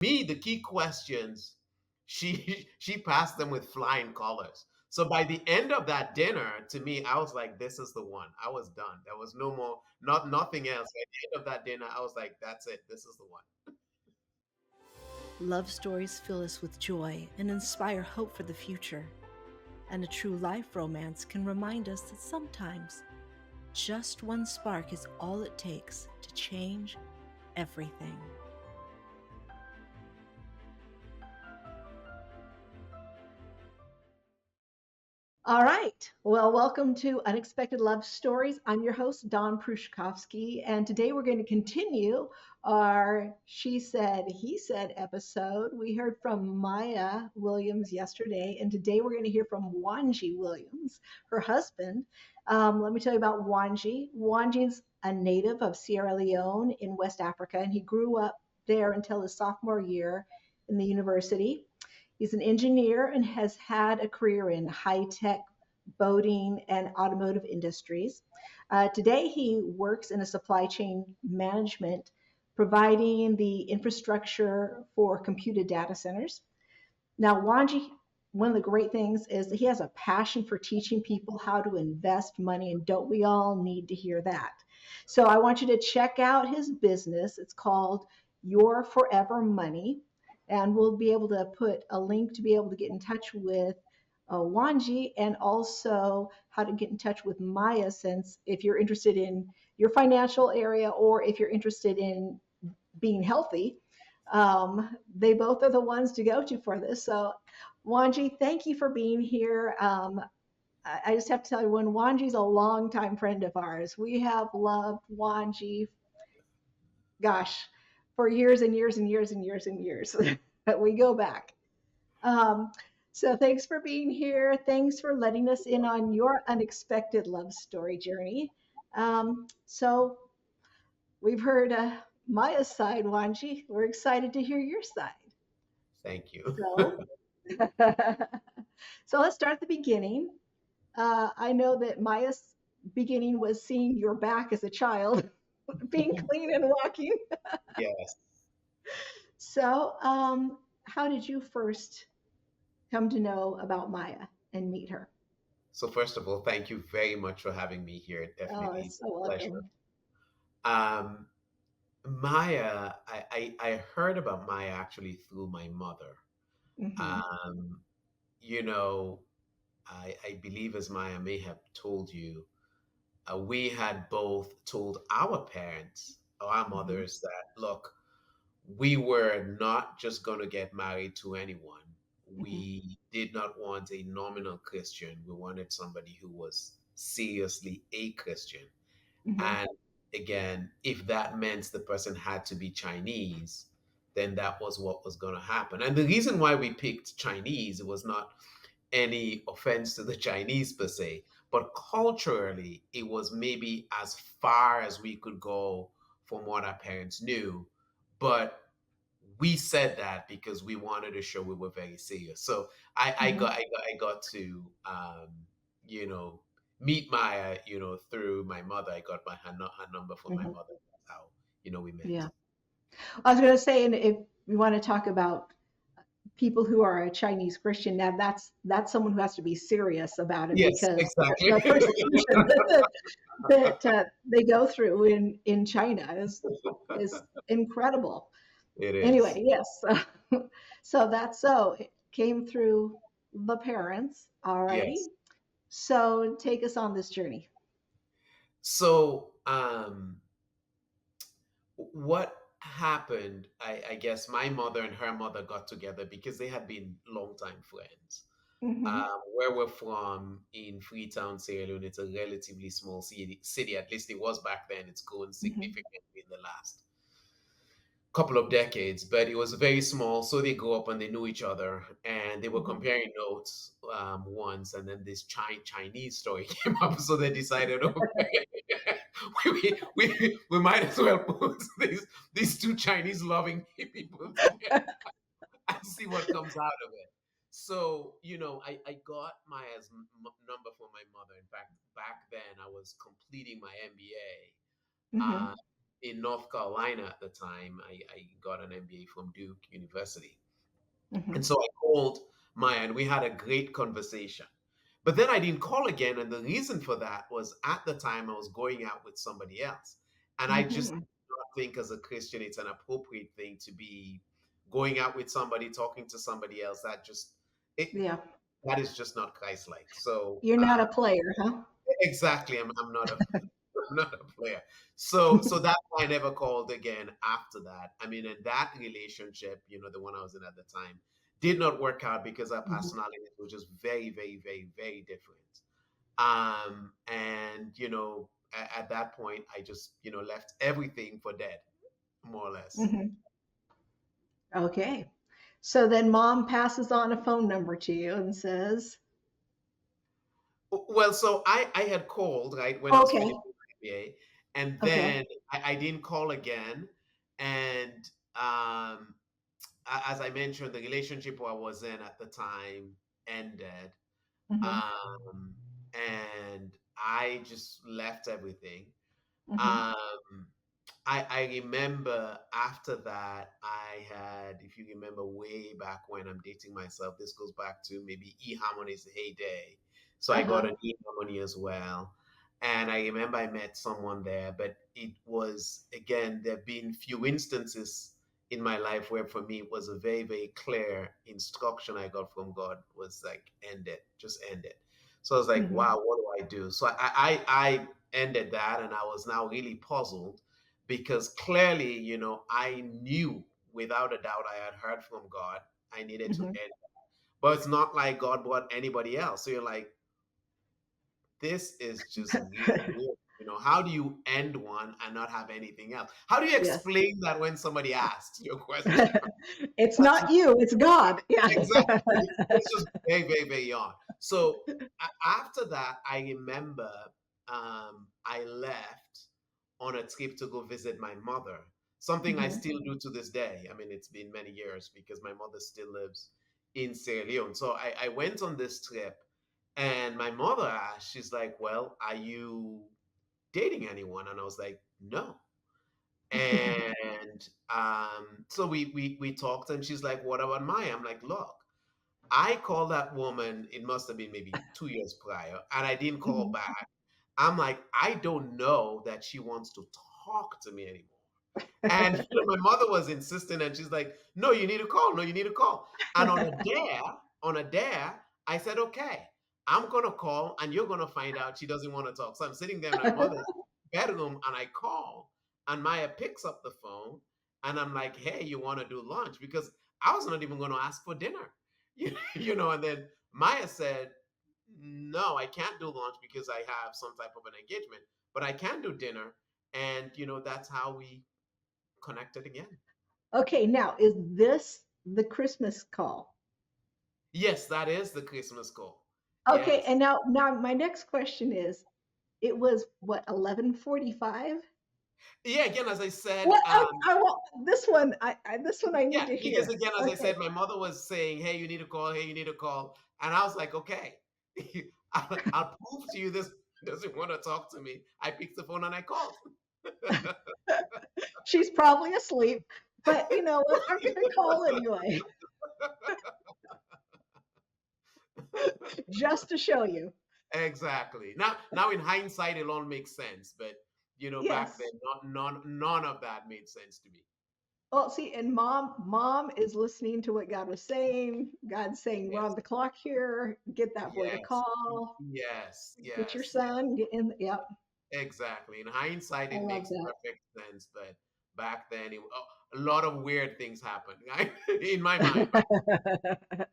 me, the key questions, she passed them with flying colors. So by the end of that dinner, to me, I was like, this is the one. I was done. There was no more, nothing else. At the end of that dinner, I was like, that's it. This is the one. Love stories fill us with joy and inspire hope for the future. And a true life romance can remind us that sometimes just one spark is all it takes to change everything. All right. Well, welcome to Unexpected Love Stories. I'm your host, Don Prushkovsky, and today we're going to continue our She Said, He Said episode. We heard from Maya Williams yesterday, and today we're going to hear from Wanji Williams, her husband. Let me tell you about Wanji. Wanji's a native of Sierra Leone in West Africa, and he grew up there until his sophomore year in the university. He's an engineer and has had a career in high tech boating and automotive industries. Today, he works in a supply chain management, providing the infrastructure for computed data centers. Now, Wanji, one of the great things is that he has a passion for teaching people how to invest money, and don't we all need to hear that? So, I want you to check out his business. It's called Your Forever Money, and we'll be able to put a link to be able to get in touch with Wanji, and also how to get in touch with Maya, since if you're interested in your financial area or if you're interested in being healthy, they both are the ones to go to for this. So, Wanji, thank you for being here. I just have to tell you, when Wanji's a longtime friend of ours, we have loved Wanji, gosh, for years and years and years and years and years. We go back. Um, so thanks for being here. Thanks for letting us in on your unexpected love story journey. So we've heard Maya's side, Wanji. We're excited to hear your side. Thank you. So, so let's start at the beginning. I know that Maya's beginning was seeing your back as a child, being clean and walking. Yes. So, how did you first come to know about Maya and meet her? So first of all, thank you very much for having me here. Oh, Definitely, it's it's so a pleasure. welcome. Um, Maya, I heard about Maya actually through my mother. Hmm. Um, you know, I believe, as Maya may have told you, we had both told our parents, or our Hmm. mothers, that look, we were not just going to get married to anyone. Hmm. We did not want a nominal Christian. We wanted somebody who was seriously a Christian. Hmm. And again, if that meant the person had to be Chinese, then that was what was going to happen. And the reason why we picked Chinese, it was not any offense to the Chinese per se, but culturally, it was maybe as far as we could go from what our parents knew. But we said that because we wanted to show we were very serious. So Hmm. I got to you know meet Maya through my mother. I got her number from my Hmm. mother. That's how we met. Yeah. I was going to say, and if we want to talk about people who are a Chinese Christian, now that's someone who has to be serious about it, Yes, because exactly. the persecution that they go through in China is incredible. It is. Anyway, yes. So that's so it came through the parents. All righty. Yes. So take us on this journey. So what happened, I guess my mother and her mother got together because they had been longtime friends. Hmm. Where we're from in Freetown, Sierra Leone, it's a relatively small city. At least it was back then. It's grown Hmm. significantly in the last couple of decades, but it was very small. So they grew up and they knew each other, and they were Hmm. comparing notes once, and then this Chinese story came up. So they decided, okay, we might as well put these two Chinese loving people together and see what comes out of it. So, I got Maya's number from my mother. In fact, back then I was completing my MBA. Hmm. in North Carolina at the time. I got an MBA from Duke University. Hmm. And so I called Maya and we had a great conversation. But then I didn't call again. And the reason for that was at the time I was going out with somebody else. And I just Hmm. do not think as a Christian it's an appropriate thing to be going out with somebody, talking to somebody else. It Yeah. that is just not Christ-like. So You're not a player, huh? exactly, I'm not a I'm not a player. So that's why I never called again after that. I mean, and that relationship, the one I was in at the time, did not work out because our Mhm. personalities were just very, very, very, very different. And at that point, I just left everything for dead, more or less. Mhm. Okay. So then mom passes on a phone number to you and says, Well, so I had called right when I was okay, finishing my MBA, and okay, then I didn't call again, and as I mentioned, the relationship I was in at the time ended, hmm, um, and I just left everything. hmm, Um, I remember after that, I had, if you remember way back when I'm dating myself, this goes back to maybe eHarmony's heyday. So I got uh-huh, an eHarmony as well. And I remember I met someone there, but it was, again, there have been few instances in my life where for me it was a very, very clear instruction I got from God was like, end it, just end it. So I was like, hmm. wow, what do I do? So I ended that and I was now really puzzled because clearly, I knew without a doubt I had heard from God. I needed to Hmm. end. But it's not like God brought anybody else. So you're like, this is just really weird. How do you end one and not have anything else? How do you Yes. explain that when somebody asks your question? It's That's not you, it's God. Yeah. exactly. It's just very, very, very odd. So after that, I remember I left on a trip to go visit my mother. Something I Hmm. still do to this day. I mean, it's been many years because my mother still lives in Sierra Leone. So I went on this trip, and my mother asked, she's like, "Well, are you dating anyone?" And I was like, "No." And so we talked, and she's like, "What about Maya?" I'm like, "Look, I called that woman, it must have been maybe 2 years prior, and I didn't call Hmm. back. I'm like, I don't know that she wants to talk to me anymore. And my mother was insisting, and she's like, "No, you need to call. No, you need to call." And on a dare, I said, "Okay, I'm gonna call, and you're gonna find out she doesn't want to talk." So I'm sitting there in my mother's bedroom, and I call, and Maya picks up the phone, and I'm like, "Hey, you want to do lunch?" Because I was not even going to ask for dinner, And then Maya said, "No, I can't do lunch because I have some type of an engagement, but I can do dinner." And that's how we connected again. Okay, now is this the Christmas call? Yes, that is the Christmas call. Okay, Yes. and now my next question is, it was what, 11:45? Yeah, again, as I said, What I want this one. This one I need yeah, to because hear. again, as I Okay. said, my mother was saying, "Hey, you need to call. Hey, you need to call," and I was like, "Okay, I'll prove to you this doesn't want to talk to me." I picked the phone and I called. She's probably asleep, but you know what? I'm going to call anyway, just to show you. Exactly. Now, in hindsight, it all makes sense, but back then, Yes. none of that made sense to me. Well, see, and mom is listening to what God was saying. God's saying, we're on Yes, the clock here. Get that boy to yes, call. yes, Get your yes, yes. son. Get in. Yep. Exactly. In hindsight, I it love makes perfect sense, but back then, a lot of weird things happened, right? In my mind. that.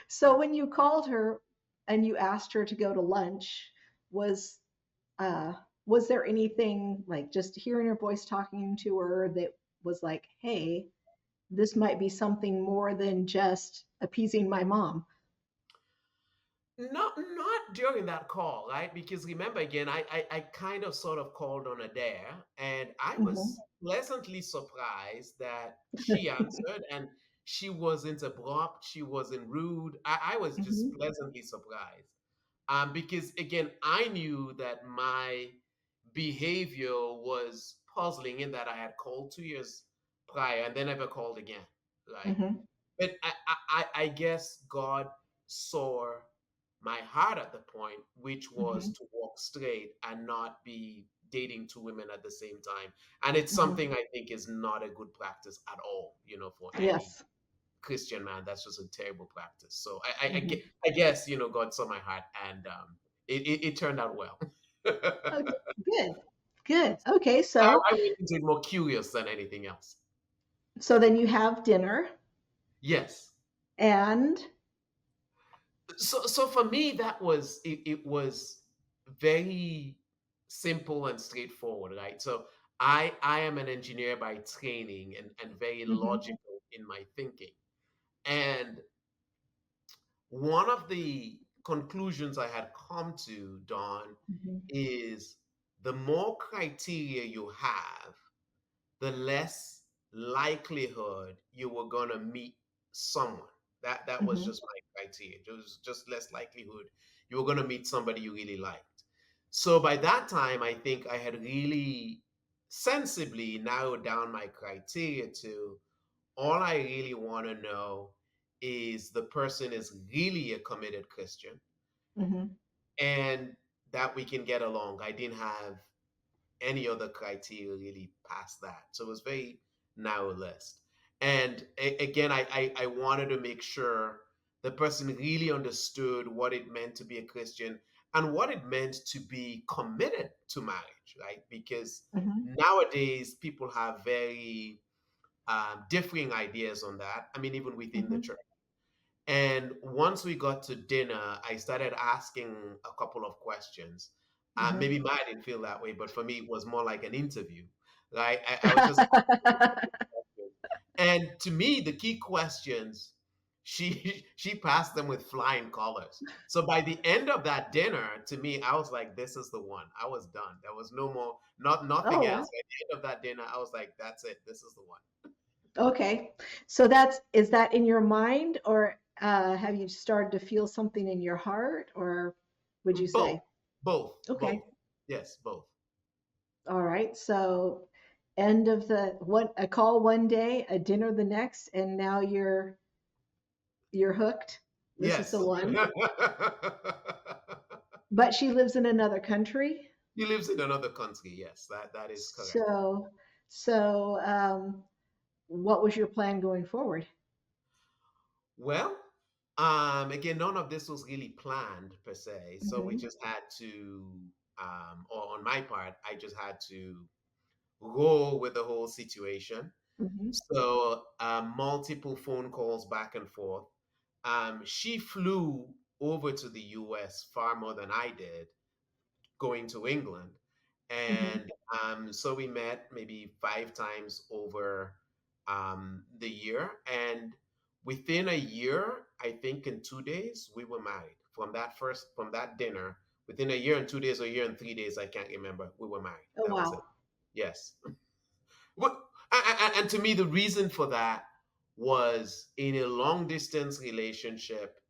So when you called her and you asked her to go to lunch, was uh, was there anything like just hearing her voice talking to her that was like, hey, this might be something more than just appeasing my mom? Not during that call, right? Because remember again, I kind of sort of called on a dare, and I Hmm. was pleasantly surprised that she answered, and she wasn't abrupt, she wasn't rude. I was just Hmm. pleasantly surprised. Because again, I knew that my behavior was puzzling in that I had called 2 years prior and then never called again, right? Mm-hmm. But I guess God saw my heart at the point, which was Mm-hmm. to walk straight and not be dating two women at the same time. And it's Mm-hmm. something I think is not a good practice at all, for any Yes. Christian man. That's just a terrible practice. So Mm-hmm. I guess, God saw my heart, and it turned out well. Okay. Good. Good. Okay. I went into it more curious than anything else. So then you have dinner, Yes. and So for me, it was very simple and straightforward, right? So I am an engineer by training, and very mm-hmm. logical in my thinking. And one of the conclusions I had come to, Don, Mm-hmm. is the more criteria you have, the less likelihood you were gonna meet someone. That was Mm-hmm. just my criteria. It was just less likelihood you were gonna meet somebody you really liked. So by that time, I think I had really sensibly narrowed down my criteria to all I really want to know is the person is really a committed Christian Mm-hmm. and that we can get along. I didn't have any other criteria really past that. So it was very narrow list. And again, I wanted to make sure the person really understood what it meant to be a Christian and what it meant to be committed to marriage, right? Because Mm-hmm. nowadays people have very differing ideas on that. I mean, even within the Mm-hmm. church. And once we got to dinner, I started asking a couple of questions. Mm-hmm. Maybe Maya didn't feel that way, but for me, it was more like an interview, right? I was just asking questions. And to me, the key questions, she passed them with flying colors. So by the end of that dinner, to me, I was like, this is the one. I was done. There was no more, nothing Oh, else. wow. By the end of that dinner, I was like, that's it. This is the one. Okay. So is that in your mind, or have you started to feel something in your heart, or would you Both, say? Okay. both. Yes, both. All right. So end of the one a call one day, a dinner the next, and now you're hooked. This is the Yes. one. But she lives in another country. He lives in another country. Yes, that is correct. So so what was your plan going forward? Well, again, none of this was really planned per se. So we Hmm. just had to, or on my part, I just had to roll with the whole situation. Hmm. So multiple phone calls back and forth. She flew over to the US far more than I did, going to England. Hmm. And so we met maybe 5 times over the year. And within a year, I think in 2 days, we were married. From that dinner, within a year and 2 days, or a year and 3 days, I can't remember, we were married. Oh, That was it. wow. Yes. And to me, the reason for that was in a long distance relationship,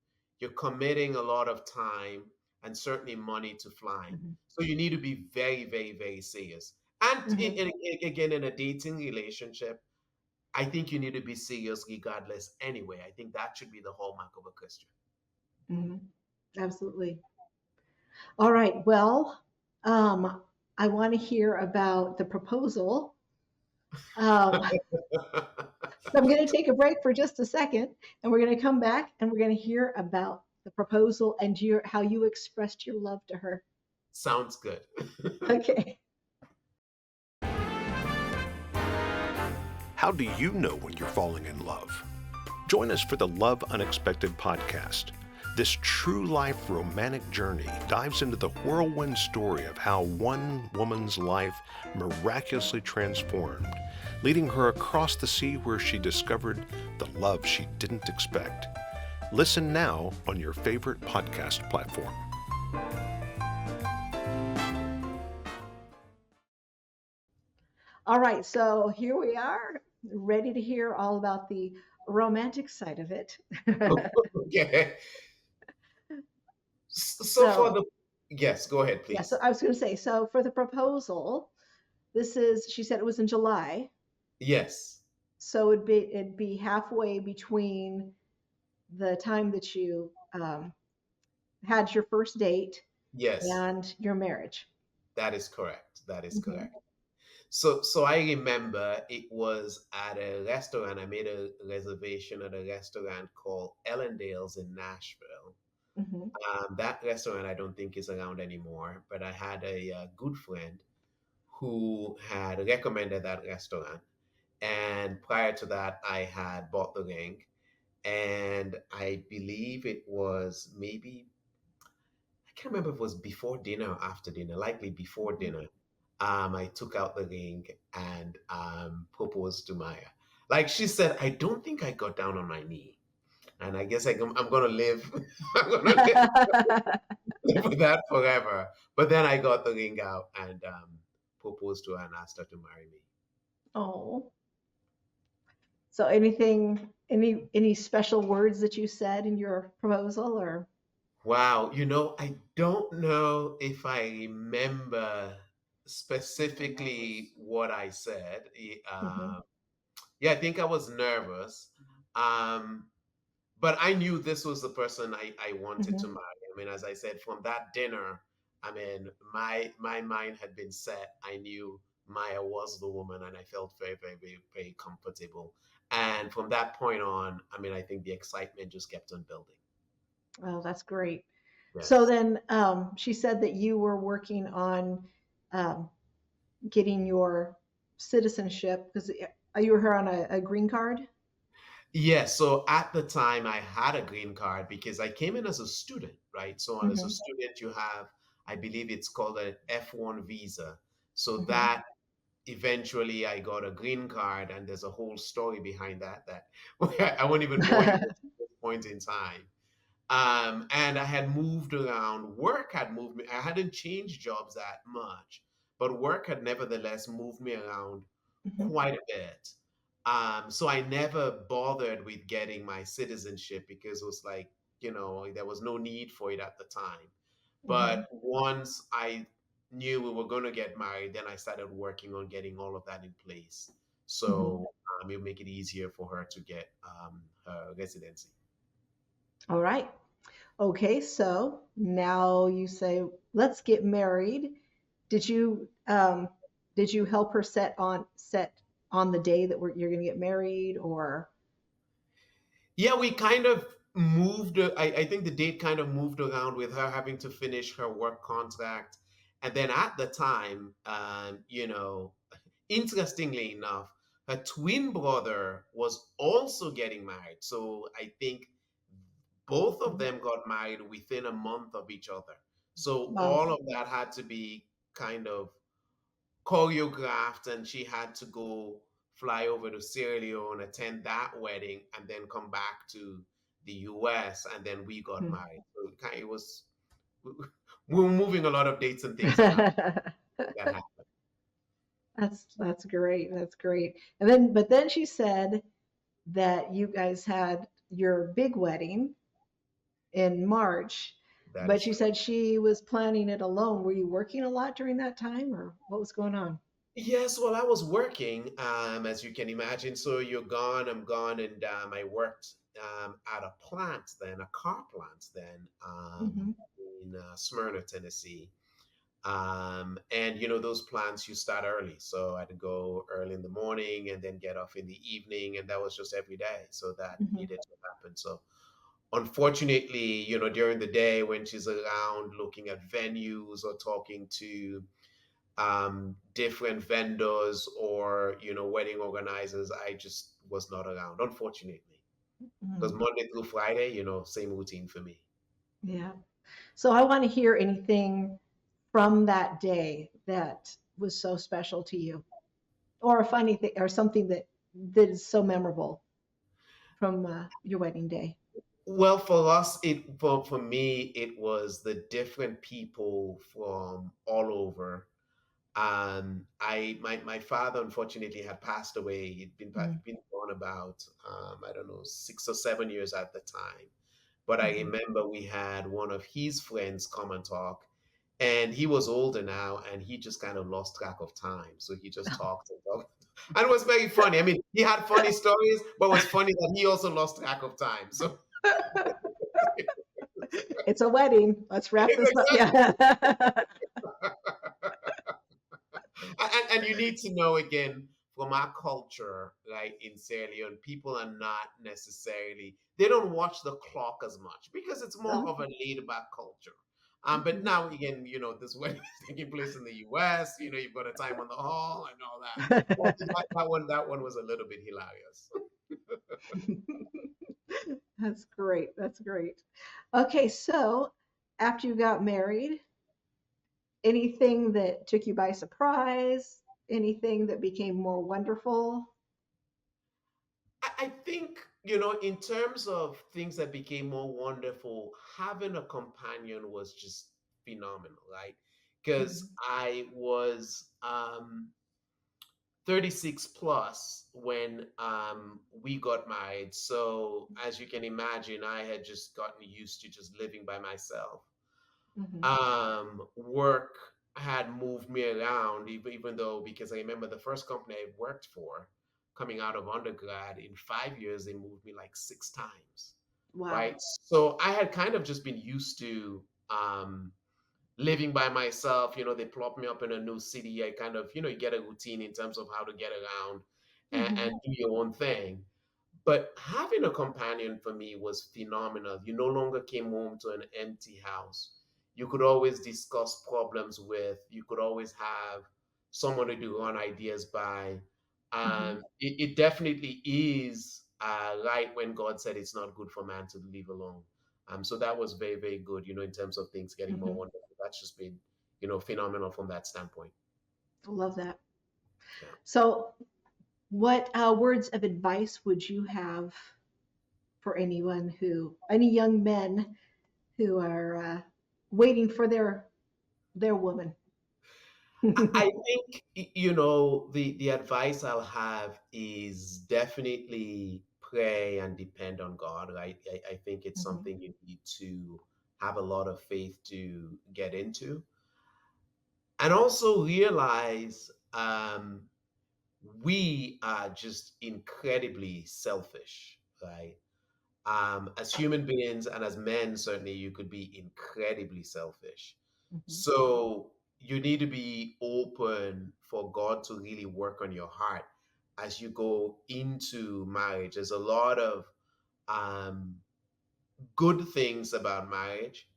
you're committing a lot of time and certainly money to flying. Hmm. So you need to be very, very, very serious. And Hmm. again, in a dating relationship, I think you need to be serious regardless anyway. I think that should be the hallmark of a Christian. Hmm. Absolutely. All right. Well, I want to hear about the proposal. Um, so I'm going to take a break for just a second, and we're going to come back and we're going to hear about the proposal and how you expressed your love to her. Sounds good. Okay. How do you know when you're falling in love? Join us for the Love Unexpected podcast. This true life romantic journey dives into the whirlwind story of how one woman's life miraculously transformed, leading her across the sea where she discovered the love she didn't expect. Listen now on your favorite podcast platform. All right. So here we are, ready to hear all about the romantic side of it. Okay. So for So, the yes, go ahead, yeah, so please. I was going to say, so for the proposal, this is, she said it was in July. Yes, So it'd be halfway between the time that you had your first date yes, and your marriage. that is correct. That is Hmm. correct. So I remember it was at a restaurant. I made a reservation at a restaurant called Ellendale's in Nashville. Hmm. That restaurant I don't think is around anymore, but I had a, good friend who had recommended that restaurant. And prior to that, I had bought the ring. And I believe it was maybe, I can't remember if it was before dinner or after dinner, likely before dinner. I took out the ring and proposed to Maya. Like she said, I don't think I got down on my knee. And I guess I'm going to live, I'm going to live with that forever. But then I got the ring out and proposed to her and asked her to marry me. Oh, so any special words that you said in your proposal, or? Wow, I don't know if I remember specifically what I said. Hmm. Yeah, I think I was nervous. Um, but I knew this was the person I wanted to Hmm. marry. I mean, as I said, from that dinner, I mean, my mind had been set. I knew Maya was the woman, and I felt very, very, very, very comfortable. And from that point on, I mean, I think the excitement just kept on building. Oh, that's great. So Yes. then she said that you were working on um, getting your citizenship because you were here on a green card. Yes, so at the time I had a green card because I came in as a student, right? So as a Hmm. student, you have, I believe it's called an F1 visa. So Hmm. that eventually I got a green card, and there's a whole story behind that I won't even bore you with at this point in time. And I had moved around. Work had moved me. I hadn't changed jobs that much, but work had nevertheless moved me around Hmm. quite a bit. So I never bothered with getting my citizenship because it was like, there was no need for it at the time. Hmm. But once I knew we were going to get married, then I started working on getting all of that in place. Hmm. So it'll make it easier for her to get her residency. All right. Okay, so now you say, let's get married. Did you um, did you help her set on the day that you're going to get married, or? Yeah, we kind of moved. I think the date kind of moved around with her having to finish her work contract. And then at the time, interestingly enough, her twin brother was also getting married. So I think both of Mhm. them got married within a month of each other. So Wow. all of that had to be kind of choreographed, and she had to go fly over to Sierra Leone, attend that wedding, and then come back to the US, and then we got Hmm. married. So it was we were moving a lot of dates and things around. That happened. That's great. That's great. But then she said that you guys had your big wedding in March, That but is she correct. said she was planning it alone. Were you working a lot during that time, or what was going on? Yes, well, I was working, as you can imagine. So you're gone, I'm gone, and I worked at a plant then, a car plant then, Hmm. in Smyrna, Tennessee. And those plants you start early. So I had to go early in the morning and then get off in the evening, and that was just every day. So that Hmm. needed to happen. So unfortunately, during the day when she's around looking at venues or talking to different vendors or wedding organizers, I just was not around, unfortunately. Because Hmm. Monday through Friday, same routine for me. Yeah. So I want to hear anything from that day that was so special to you, or a funny thing, or something that is so memorable from your wedding day. Well, for us, for me, it was the different people from all over. My father unfortunately had passed away. Mm-hmm. He'd been gone about I don't know 6 or 7 years at the time. But I Mm-hmm. remember we had one of his friends come and talk, And he was older now, and he just kind of lost track of time. So he just talked and talked. And it was very funny. I mean, he had funny stories, but it was funny that he also lost track of time. So It's a wedding. Let's wrap this up. exactly. Yeah. And you need to know again from our culture, right, in Sierra Leone, people are not necessarily, they don't watch the clock as much because it's more of a laid back culture. But Mhm. now again, this wedding is taking place in the US, you've got a time on the hall and all that. That one was a little bit hilarious. That's great. That's great. Okay, so after you got married, anything that took you by surprise, anything that became more wonderful? I think, in terms of things that became more wonderful, having a companion was just phenomenal, right? Because Mhm. I was 36 plus when we got married. So, as you can imagine, I had just gotten used to just living by myself. Mhm. Work had moved me around, even though, because I remember the first company I worked for coming out of undergrad, in 5 years, they moved me like 6 times, Wow. right? So I had kind of just been used to living by myself. They plop me up in a new city. I kind of, you get a routine in terms of how to get around and Mhm. do your own thing. But having a companion for me was phenomenal. You no longer came home to an empty house. You could always discuss problems with, you could always have someone to run ideas by. Mhm. It definitely is right when God said it's not good for man to live alone. So that was very, very good, in terms of things getting more Mhm. wonderful. That's just been, phenomenal from that standpoint. Love that. Yeah. So, what words of advice would you have for any young men who are waiting for their woman? I think the advice I'll have is definitely pray and depend on God. Right? I think it's Mhm. something you need to have a lot of faith to get into, and also realize we are just incredibly selfish, right? As human beings and as men, certainly you could be incredibly selfish. Mhm. So you need to be open for God to really work on your heart as you go into marriage. There's a lot of um, good things about marriage,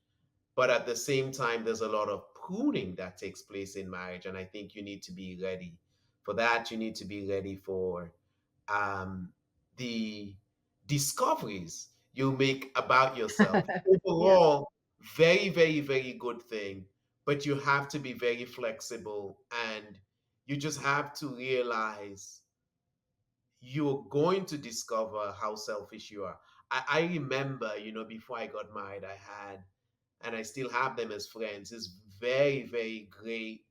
but at the same time, there's a lot of pruning that takes place in marriage. And I think you need to be ready for that. You need to be ready for um, the discoveries you make about yourself. Yeah. Overall, very, very, very good thing, but you have to be very flexible and you just have to realize you're going to discover how selfish you are. I remember, before I got married, I had, and I still have them as friends, this very, very great,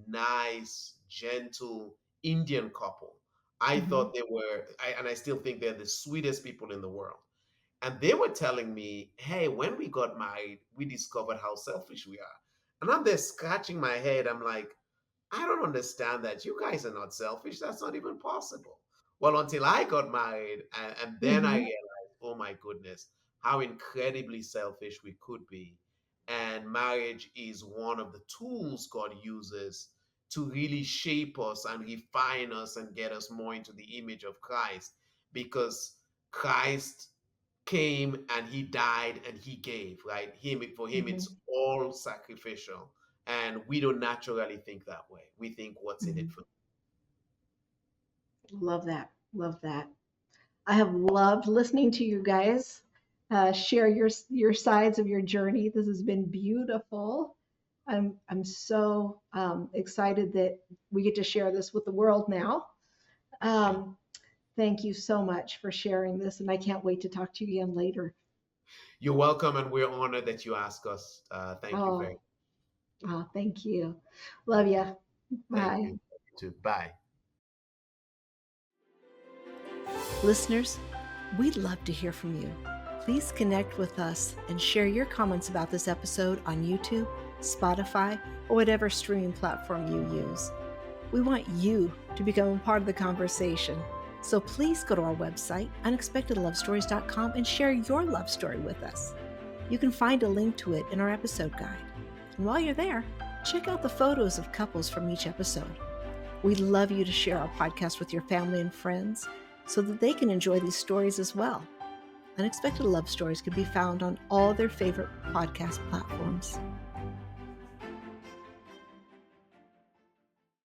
nice, gentle Indian couple. I Mhm. thought and I still think they're the sweetest people in the world. And they were telling me, hey, when we got married, we discovered how selfish we are. And I'm there scratching my head. I'm like, I don't understand that. You guys are not selfish. That's not even possible. Well, until I got married, and then I Mhm. realized, oh my goodness, how incredibly selfish we could be. And marriage is one of the tools God uses to really shape us and refine us and get us more into the image of Christ, because Christ came and he died and he gave, right? For him it's Mhm. all sacrificial, and we don't naturally think that way. We think, what's in it Mhm. for me? Love that. Love that. I have loved listening to you guys share your sides of your journey. This has been beautiful. I'm so excited that we get to share this with the world now. Thank Um, thank you so much for sharing this, and I can't wait to talk to you again later. You're welcome, and we're honored that you asked us. Thank you Oh, very thank you. Love thank you. ya. Thank Bye. you. You too. Bye. Listeners, we'd love to hear from you. Please connect with us and share your comments about this episode on YouTube, Spotify, or whatever streaming platform you use. We want you to become a part of the conversation. So please go to our website, unexpectedlovestories.com, and share your love story with us. You can find a link to it in our episode guide. And while you're there, check out the photos of couples from each episode. We'd love you to share our podcast with your family and friends so that they can enjoy these stories as well. Unexpected Love Stories can be found on all their favorite podcast platforms.